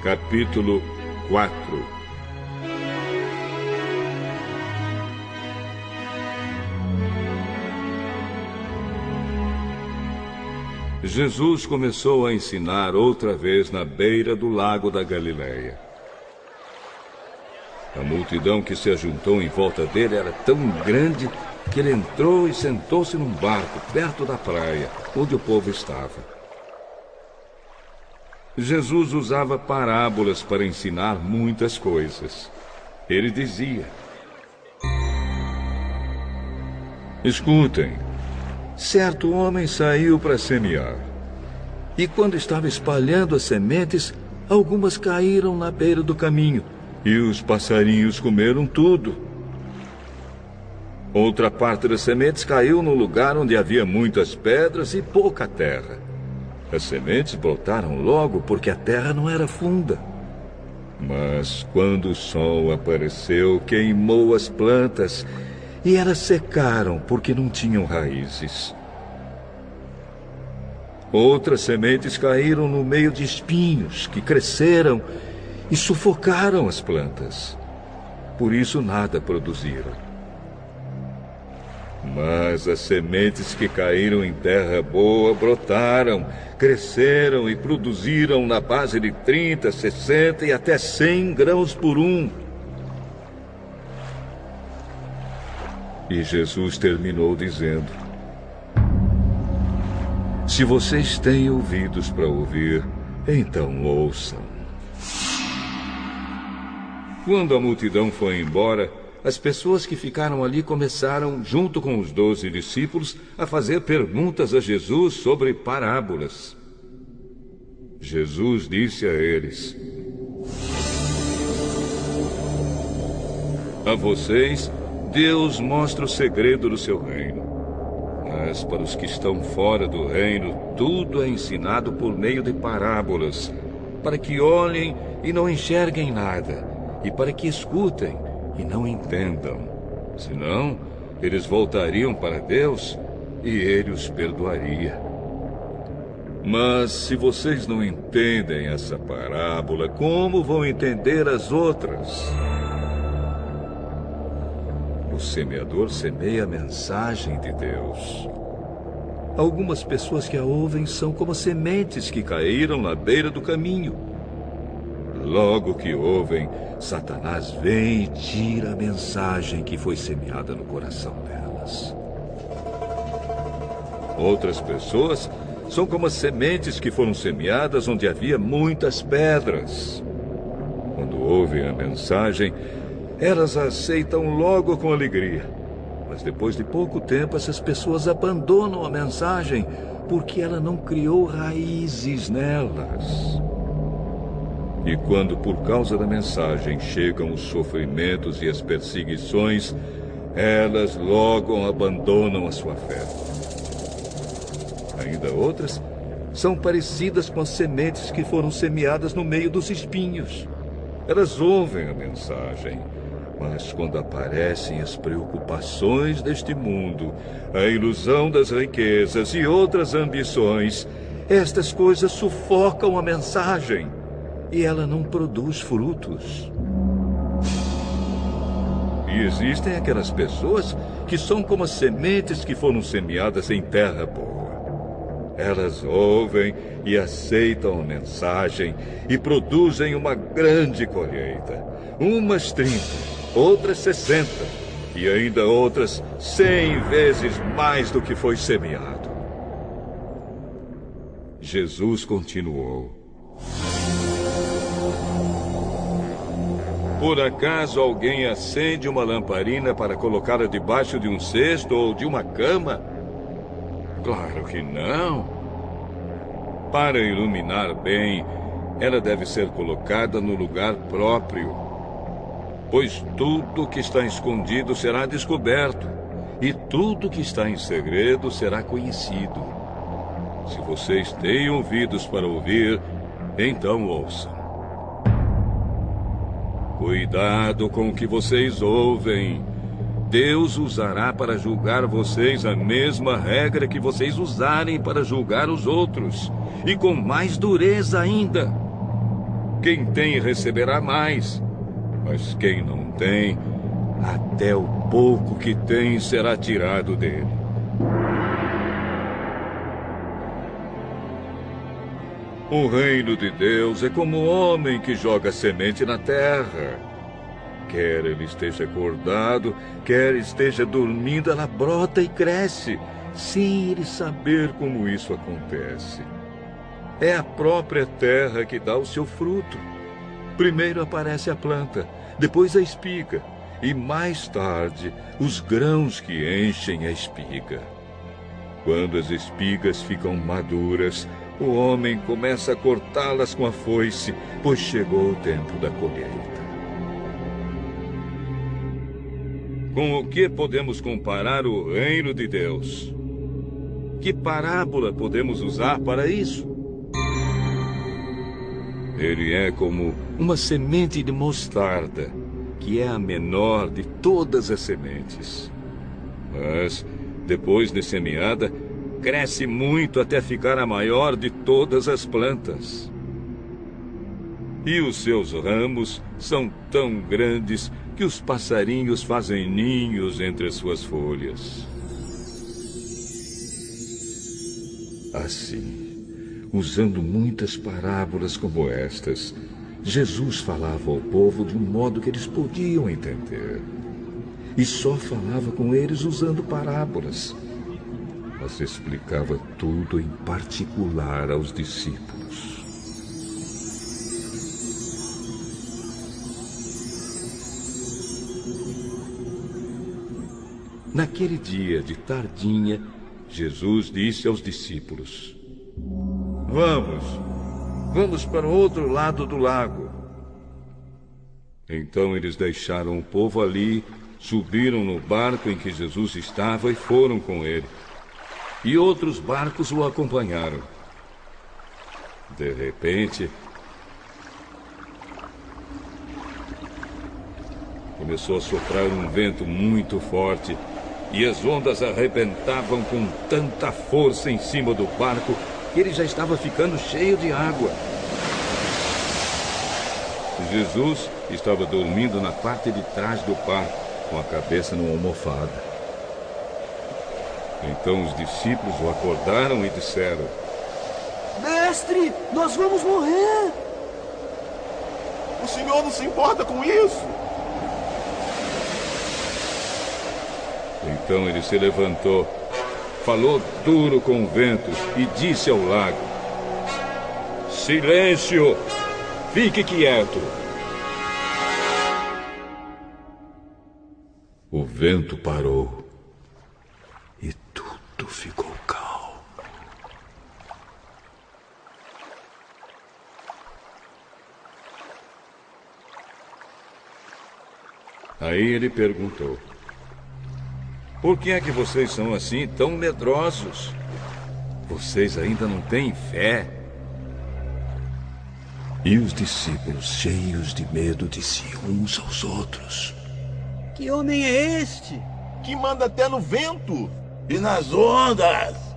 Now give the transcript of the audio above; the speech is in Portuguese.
Capítulo 4. Jesus começou a ensinar outra vez na beira do lago da Galileia. A multidão que se ajuntou em volta dele era tão grande que ele entrou e sentou-se num barco perto da praia, onde o povo estava. Jesus usava parábolas para ensinar muitas coisas. Ele dizia: escutem, certo homem saiu para semear. E quando estava espalhando as sementes, algumas caíram na beira do caminho, e os passarinhos comeram tudo. Outra parte das sementes caiu no lugar onde havia muitas pedras e pouca terra. As sementes brotaram logo porque a terra não era funda. Mas quando o sol apareceu, queimou as plantas e elas secaram porque não tinham raízes. Outras sementes caíram no meio de espinhos que cresceram e sufocaram as plantas. Por isso nada produziram. Mas as sementes que caíram em terra boa brotaram, cresceram e produziram na base de 30, 60 e até 100 grãos por um. E Jesus terminou dizendo: se vocês têm ouvidos para ouvir, então ouçam. Quando a multidão foi embora, as pessoas que ficaram ali começaram, junto com os 12 discípulos, a fazer perguntas a Jesus sobre parábolas. Jesus disse a eles: a vocês, Deus mostra o segredo do seu reino. Mas para os que estão fora do reino, tudo é ensinado por meio de parábolas, para que olhem e não enxerguem nada, e para que escutem e não entendam. Senão, eles voltariam para Deus e Ele os perdoaria. Mas se vocês não entendem essa parábola, como vão entender as outras? O semeador semeia a mensagem de Deus. Algumas pessoas que a ouvem são como sementes que caíram na beira do caminho. Logo que ouvem, Satanás vem e tira a mensagem que foi semeada no coração delas. Outras pessoas são como as sementes que foram semeadas onde havia muitas pedras. Quando ouvem a mensagem, elas a aceitam logo com alegria. Mas depois de pouco tempo, essas pessoas abandonam a mensagem porque ela não criou raízes nelas. E quando, por causa da mensagem, chegam os sofrimentos e as perseguições, elas logo abandonam a sua fé. Ainda outras são parecidas com as sementes que foram semeadas no meio dos espinhos. Elas ouvem a mensagem, mas quando aparecem as preocupações deste mundo, a ilusão das riquezas e outras ambições, estas coisas sufocam a mensagem. E ela não produz frutos. E existem aquelas pessoas que são como as sementes que foram semeadas em terra boa. Elas ouvem e aceitam a mensagem e produzem uma grande colheita. Umas 30, outras 60 e ainda outras 100 vezes mais do que foi semeado. Jesus continuou: por acaso alguém acende uma lamparina para colocá-la debaixo de um cesto ou de uma cama? Claro que não. Para iluminar bem, ela deve ser colocada no lugar próprio. Pois tudo que está escondido será descoberto, e tudo que está em segredo será conhecido. Se vocês têm ouvidos para ouvir, então ouçam. Cuidado com o que vocês ouvem. Deus usará para julgar vocês a mesma regra que vocês usarem para julgar os outros, e com mais dureza ainda. Quem tem receberá mais, mas quem não tem, até o pouco que tem será tirado dele. O reino de Deus é como o homem que joga semente na terra. Quer ele esteja acordado, quer esteja dormindo, ela brota e cresce, sem ele saber como isso acontece. É a própria terra que dá o seu fruto. Primeiro aparece a planta, depois a espiga, e mais tarde os grãos que enchem a espiga. Quando as espigas ficam maduras, o homem começa a cortá-las com a foice, pois chegou o tempo da colheita. Com o que podemos comparar o reino de Deus? Que parábola podemos usar para isso? Ele é como uma semente de mostarda, que é a menor de todas as sementes. Mas, depois de semeada, cresce muito até ficar a maior de todas as plantas. E os seus ramos são tão grandes que os passarinhos fazem ninhos entre as suas folhas. Assim, usando muitas parábolas como estas, Jesus falava ao povo de um modo que eles podiam entender. E só falava com eles usando parábolas. Mas explicava tudo em particular aos discípulos. Naquele dia de tardinha, Jesus disse aos discípulos: Vamos para o outro lado do lago. Então eles deixaram o povo ali, subiram no barco em que Jesus estava e foram com ele. E outros barcos o acompanharam. De repente, começou a soprar um vento muito forte e as ondas arrebentavam com tanta força em cima do barco que ele já estava ficando cheio de água. Jesus estava dormindo na parte de trás do barco, com a cabeça numa almofada. Então os discípulos o acordaram e disseram: Mestre, nós vamos morrer! O senhor não se importa com isso? Então ele se levantou, falou duro com o vento e disse ao lago: Silêncio! Fique quieto! O vento parou e tudo ficou calmo. Aí ele perguntou: Por que é que vocês são assim tão medrosos? Vocês ainda não têm fé? E os discípulos, cheios de medo, diziam uns aos outros: Que homem é este? Que manda até no vento E nas ondas?